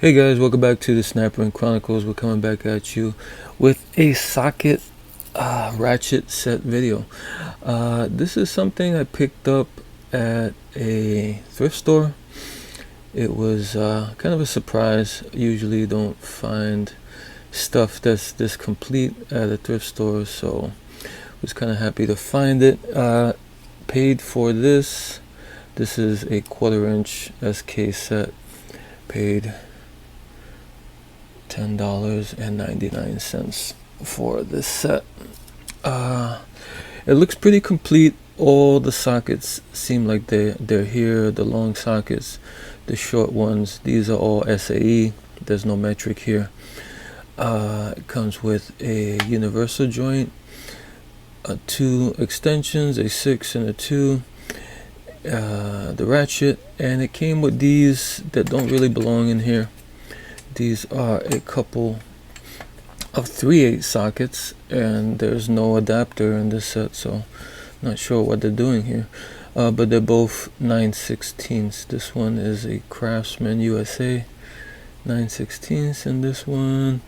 Hey guys, welcome back to the Sniper and Chronicles. We're coming back at you with a socket ratchet set video. This is something I picked up at a thrift store. It was kind of a surprise. Usually don't find stuff that's this complete at a thrift store, so was kind of happy to find it. Paid for this. This is a 1/4" SK set. Paid $10.99 for this set. It looks pretty complete. All the sockets seem like they're here. The long sockets, the short ones, these are all SAE. There's no metric here. It comes with a universal joint, 2 extensions, a 6 and a 2, the ratchet, and it came with these that don't really belong in here. These are a couple of 3/8 sockets, and there's no adapter in this set, so not sure what they're doing here. But they're both 9/16. This one is a Craftsman USA 9/16, and this one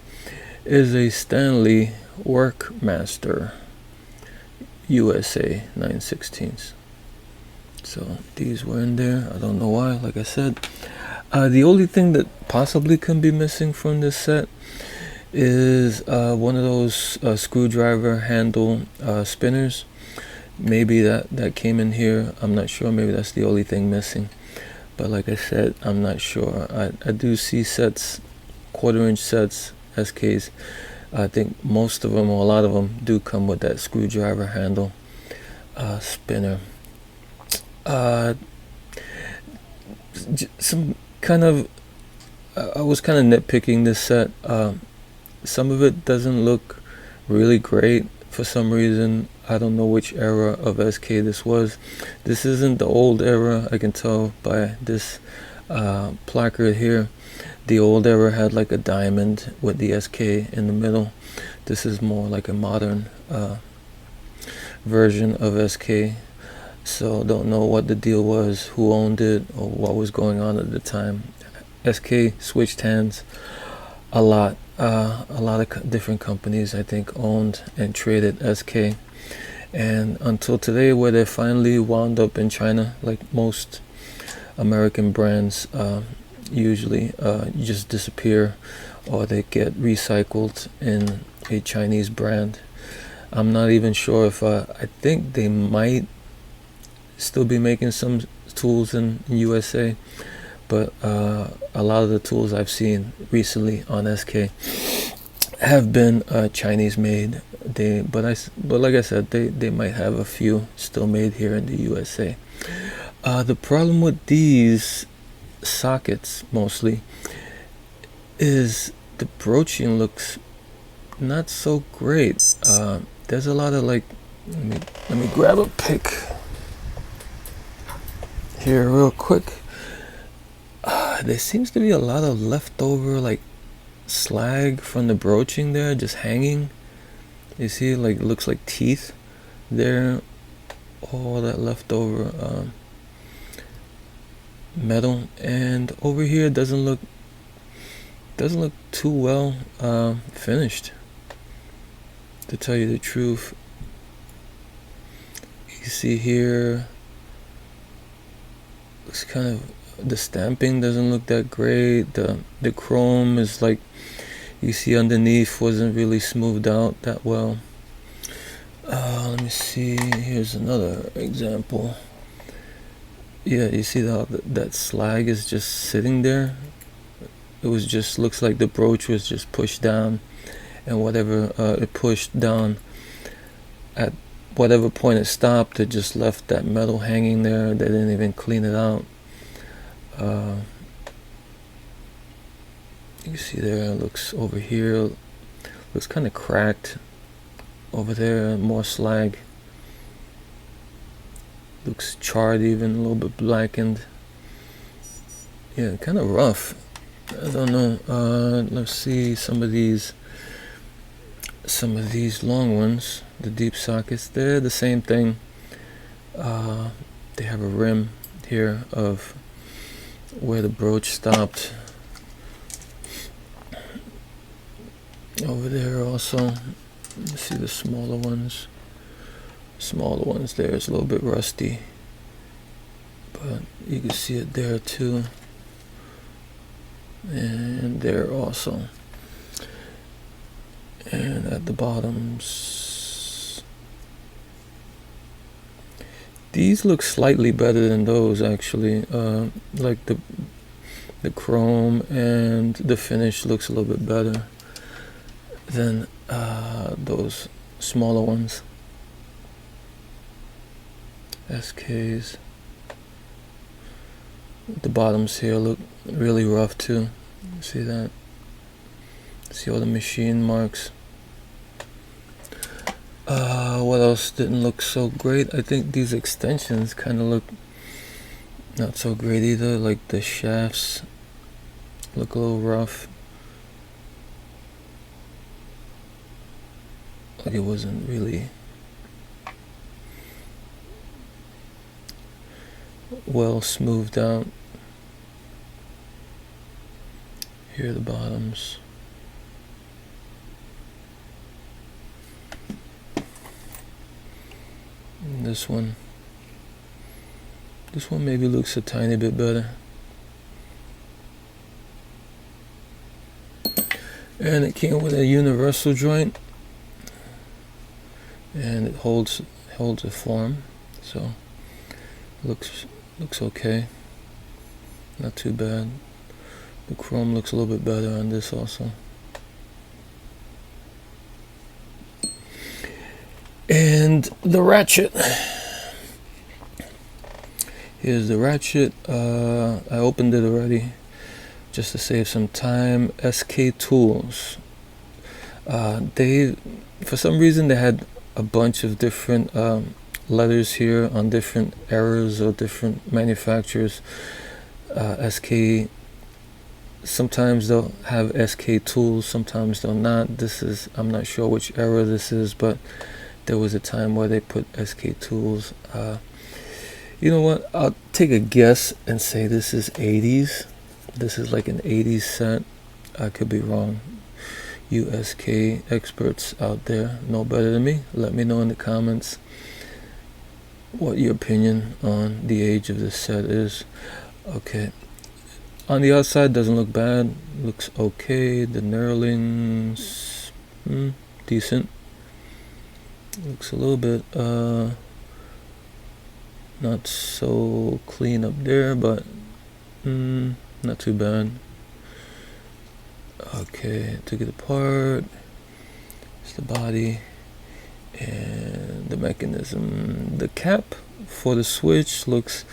is a Stanley Workmaster USA 9/16. So these were in there. I don't know why, like I said. The only thing that possibly can be missing from this set is one of those screwdriver handle spinners. Maybe that came in here. I'm not sure. Maybe that's the only thing missing. But like I said, I'm not sure. I do see sets, 1/4" sets, SKs. I think most of them, or a lot of them, do come with that screwdriver handle spinner. Some kind of I was kind of nitpicking this set. Some of it doesn't look really great for some reason. I don't know which era of SK this was. This isn't the old era. I can tell by this placard here. The old era had like a diamond with the SK in the middle. This is more like a modern version of SK. So don't know what the deal was, who owned it, or what was going on at the time. SK switched hands a lot. A lot of different companies, I think, owned and traded SK. And until today, where they finally wound up in China, like most American brands usually just disappear, or they get recycled in a Chinese brand. I'm not even sure if I think they might still be making some tools in USA, but a lot of the tools I've seen recently on SK have been Chinese made. But like I said, they might have a few still made here in the USA. The problem with these sockets mostly is the broaching looks not so great. There's a lot of like, let me grab a pick here real quick. There seems to be a lot of leftover like slag from the broaching there, just hanging. You see, like, it looks like teeth there. All that leftover metal, and over here doesn't look too well finished, to tell you the truth. You see here, looks kind of, the stamping doesn't look that great. The chrome is like, you see underneath, wasn't really smoothed out that well. Let me see, here's another example. Yeah, you see that slag is just sitting there. It was just, looks like the broach was just pushed down, and whatever it pushed down, at whatever point it stopped, it just left that metal hanging there. They didn't even clean it out. You see there, it looks over here, looks kind of cracked. Over there, more slag. Looks charred, even a little bit blackened. Yeah, kind of rough. I don't know. Let's see some of these long ones, the deep sockets. They're the same thing. They have a rim here of where the broach stopped. over there also. You see the smaller ones. Smaller ones there is a little bit rusty, but you can see it there too, and there also. And at the bottoms, these look slightly better than those actually. Like the chrome and the finish looks a little bit better than those smaller ones. SKs. The bottoms here look really rough too. See that? See all the machine marks. What else didn't look so great? I think these extensions kind of look not so great either. Like the shafts look a little rough. Like it wasn't really well smoothed out. Here are the bottoms. And this one maybe looks a tiny bit better. And it came with a universal joint, and it holds a form, so looks okay, not too bad. The chrome looks a little bit better on this also. And the Ratchet. Here's the Ratchet. I opened it already just to save some time. SK Tools. They, for some reason, they had a bunch of different letters here on different errors or different manufacturers. SK, sometimes they'll have SK Tools, sometimes they'll not. I'm not sure which error this is, but there was a time where they put SK Tools. You know what? I'll take a guess and say this is 80s. This is like an 80s set. I could be wrong. You SK experts out there know better than me. Let me know in the comments what your opinion on the age of this set is. Okay. On the outside, doesn't look bad. Looks okay. The knurlings, decent. Looks a little bit not so clean up there, but not too bad. Okay, took it apart. It's the body and the mechanism. The cap for the switch looks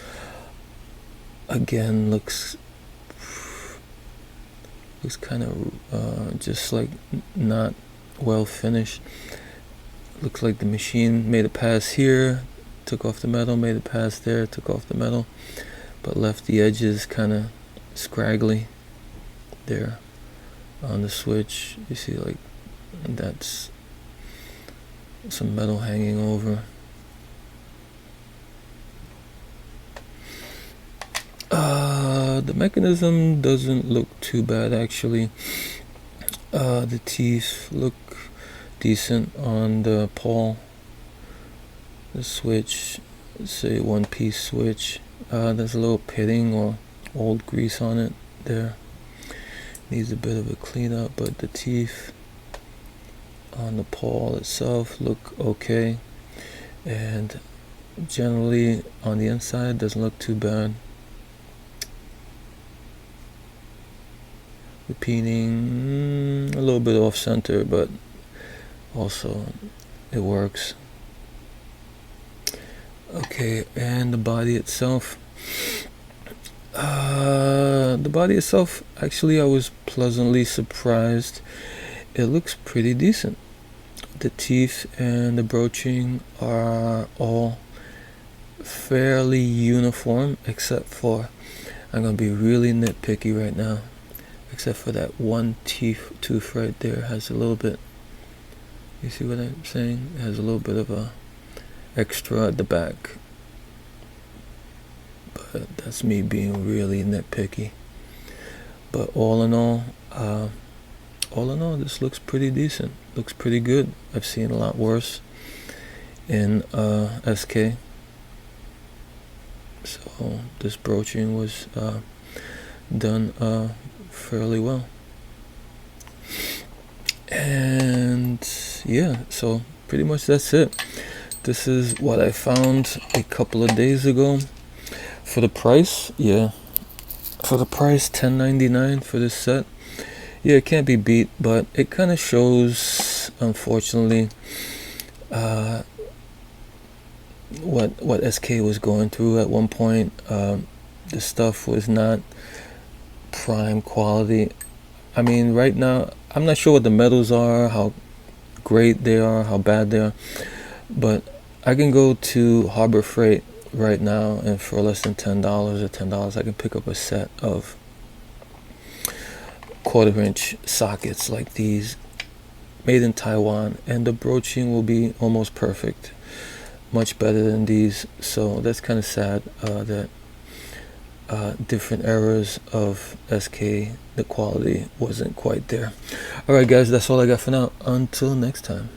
kind of just like not well finished. Looks like the machine made a pass here, took off the metal, made a pass there, took off the metal, but left the edges kind of scraggly there on the switch. You see, like, that's some metal hanging over. The mechanism doesn't look too bad actually. The teeth look decent on the pawl. The switch, say one-piece switch. There's a little pitting or old grease on it there. Needs a bit of a cleanup, but the teeth on the pawl itself look okay. And generally on the inside doesn't look too bad. The peening, a little bit off center, but also it works. Okay, and the body itself. Actually, I was pleasantly surprised. It looks pretty decent. The teeth and the broaching are all fairly uniform, except for, I'm gonna be really nitpicky right now, except for that one tooth right there has a little bit, you see what I'm saying? It has a little bit of a extra at the back, but that's me being really nitpicky. But all in all all in all, this looks pretty decent. Looks pretty good. I've seen a lot worse in SK. So this broaching was done fairly well. And yeah, so pretty much that's it. This is what I found a couple of days ago. For the price, yeah, for the price, $10.99 for this set. Yeah, it can't be beat, but it kind of shows, unfortunately, what SK was going through at one point. The stuff was not prime quality. I mean, right now, I'm not sure what the metals are, how great they are, how bad they are, but I can go to Harbor Freight right now, and for less than $10 or $10, I can pick up a set of 1/4-inch sockets like these, made in Taiwan, and the broaching will be almost perfect, much better than these. So that's kind of sad that different eras of SK, the quality wasn't quite there. Alright guys, that's all I got for now. Until next time.